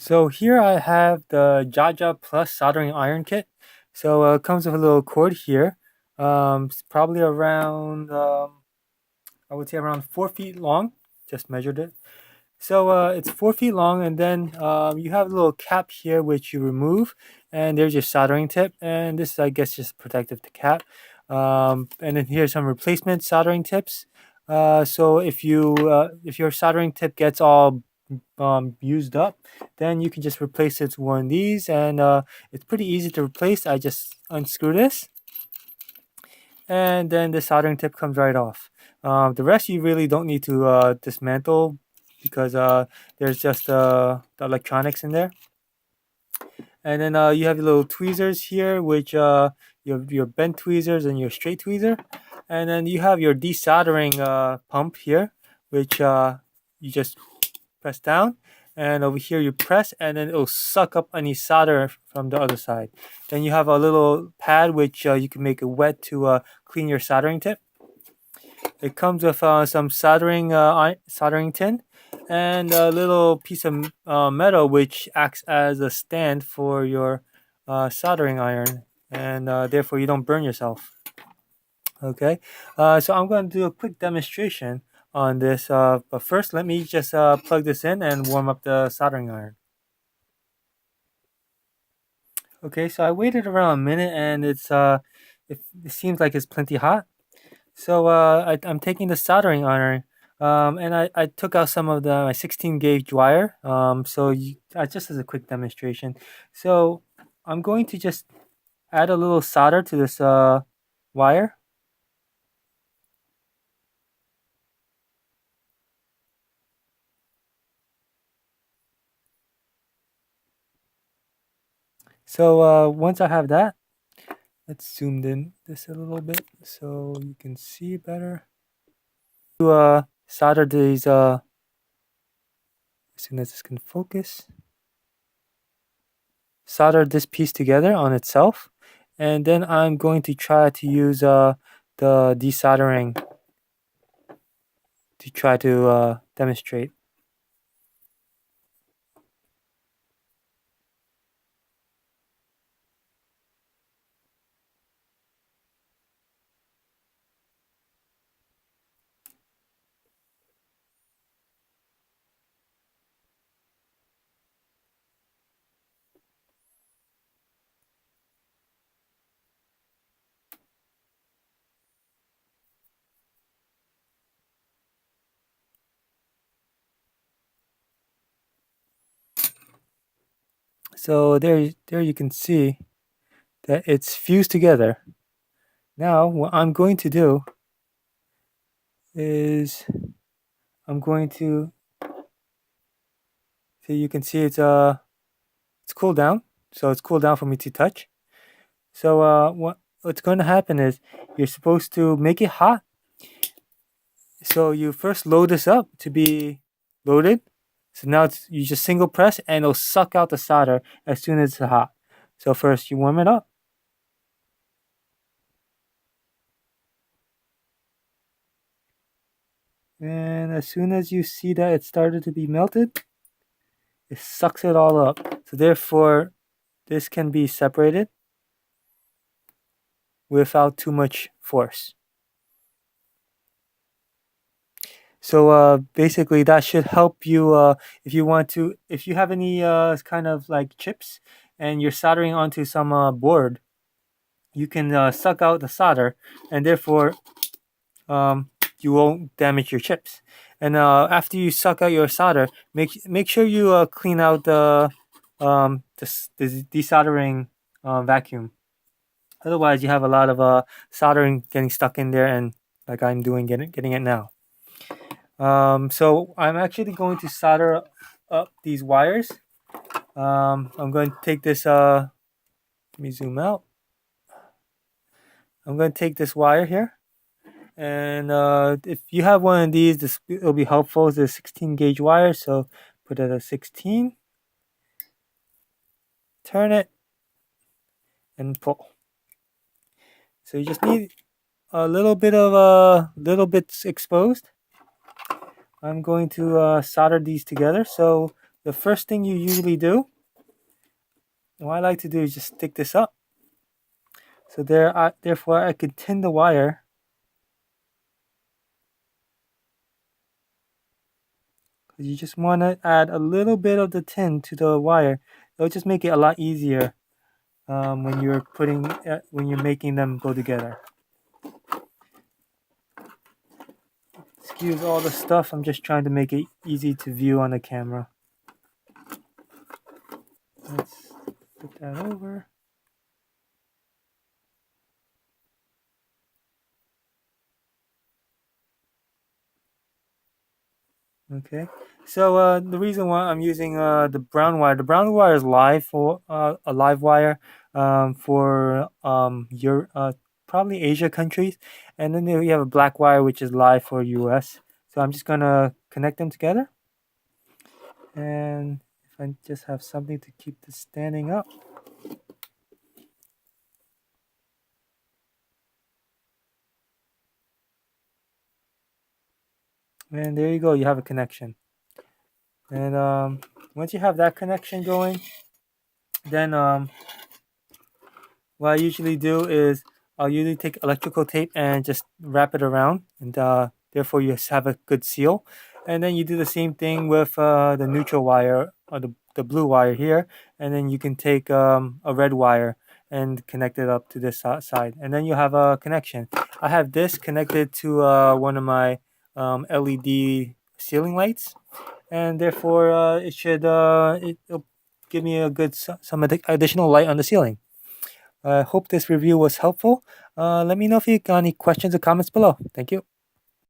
So here I have the Jaja Soldering Iron Kit. So it comes with a little cord here. It's probably around, I would say around 4 feet long. Just measured it. So it's 4 feet long, and then you have a little cap here which you remove, and there's your soldering tip, and this is, I guess, just protective to cap. And then here's some replacement soldering tips. So if your soldering tip gets all used up, then you can just replace it with one of these, and it's pretty easy to replace. I just unscrew this, and then the soldering tip comes right off. The rest you really don't need to dismantle because there's just the electronics in there. And then you have your little tweezers here, which your bent tweezers and your straight tweezer. And then you have your desoldering pump here, which you just press down, and over here you press, and then it'll suck up any solder from the other side. Then you have a little pad which you can make it wet to clean your soldering tip. It comes with some soldering tin and a little piece of metal which acts as a stand for your soldering iron, and therefore you don't burn yourself. Okay, so I'm going to do a quick demonstration on this, but first let me just plug this in and warm up the soldering iron. Okay, so I waited around a minute, and it seems like it's plenty hot. So I'm taking the soldering iron, and I took out some of my 16 gauge wire. Just as a quick demonstration. So I'm going to just add a little solder to this wire. So once I have that, let's zoom in this a little bit so you can see better. To solder these, as soon as this can focus, solder this piece together on itself, and then I'm going to try to use the desoldering to try to demonstrate. So there you can see that it's fused together. Now what I'm going to do is I'm going to, so you can see it's cooled down. So it's cooled down for me to touch. So what's going to happen is you're supposed to make it hot. So you first load this up to be loaded. So now you just single press, and it'll suck out the solder as soon as it's hot. So first you warm it up. And as soon as you see that it started to be melted, it sucks it all up. So therefore, this can be separated without too much force. So basically that should help you if you have any kind of like chips and you're soldering onto some board, you can suck out the solder, and therefore you won't damage your chips. And after you suck out your solder, make sure you clean out the desoldering vacuum. Otherwise, you have a lot of soldering getting stuck in there, and like I'm doing, getting it now. So I'm actually going to solder up these wires. I'm going to take this. Let me zoom out. I'm going to take this wire here, and if you have one of these, this will be helpful. It's a 16 gauge wire, so put it at 16. Turn it and pull. So you just need a little bit of little bits exposed. I'm going to solder these together. So the first thing you usually do, what I like to do is just stick this up. So therefore I could tin the wire. You just want to add a little bit of the tin to the wire. It'll just make it a lot easier when you're when you're making them go together. Excuse all the stuff. I'm just trying to make it easy to view on the camera. Let's put that over. Okay, so the reason why I'm using the brown wire is live for a live wire for your probably Asia countries, and then you have a black wire which is live for US. So I'm just gonna connect them together, and if I just have something to keep this standing up. And there you go, you have a connection. And once you have that connection going, then what I usually do is I'll usually take electrical tape and just wrap it around, and therefore you have a good seal. And then you do the same thing with the neutral wire or the blue wire here, and then you can take a red wire and connect it up to this side, and then you have a connection. I have this connected to one of my LED ceiling lights, and therefore it'll give me a good some additional light on the ceiling. I hope this review was helpful. Let me know if you got any questions or comments below. Thank you.